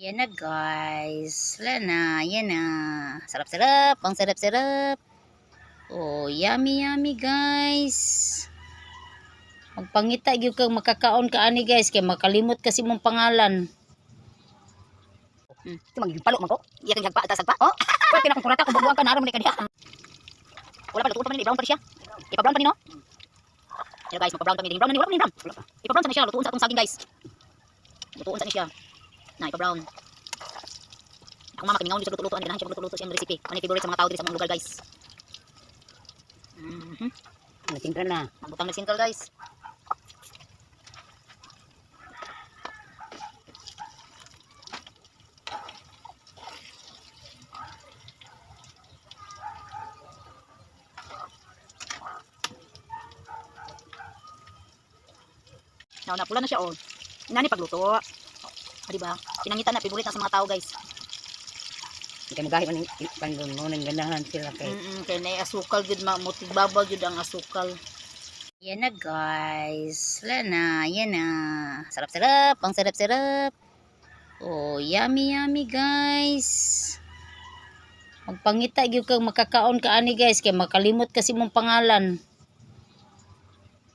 Yan na guys. Wala na. Yan na. Sarap-sarap. Ang sarap-sarap. Oh, yummy yummy guys. Magpangita gyud kang makakaon ka ani guys kay makalimot kasi mong pangalan. Ito magpalo man ko. Iya kang jagpa atas pa. Oh. Wala kinakong ko bubuang ka naron man kaniya. Wala pa luto pa ni brown pa siya. Ipa-brown pa ni no. Hello guys, magpa-brown pa ni brown ni wala pa ni brown. Ipa-brown sa ni siya lutuon sa atong saging guys. Lutuon sa ni siya. Na ipa-brown. Ako mama kamingaw dito luto-luto ani ganahan siya luto-luto siya recipe. Ano favorite sa mga tao dito sa mga lugar guys. Nagtingkran na. Magbutang na singkal guys. Napula na siya oh. Inani pagluto. Di ba? Pinangitan na favorite na sa mga tao guys. Kay magahi man pandon mo nang ganahan sila kay. Kay nay asukal gud mamotibabaw gud ang asukal. Yan na guys. Wala na. Yan na. Sarap-sarap. Ang sarap-sarap. Oh, yummy yummy guys. Magpangita gyud kang makakaon ka ani guys kay makalimot kasi mong pangalan.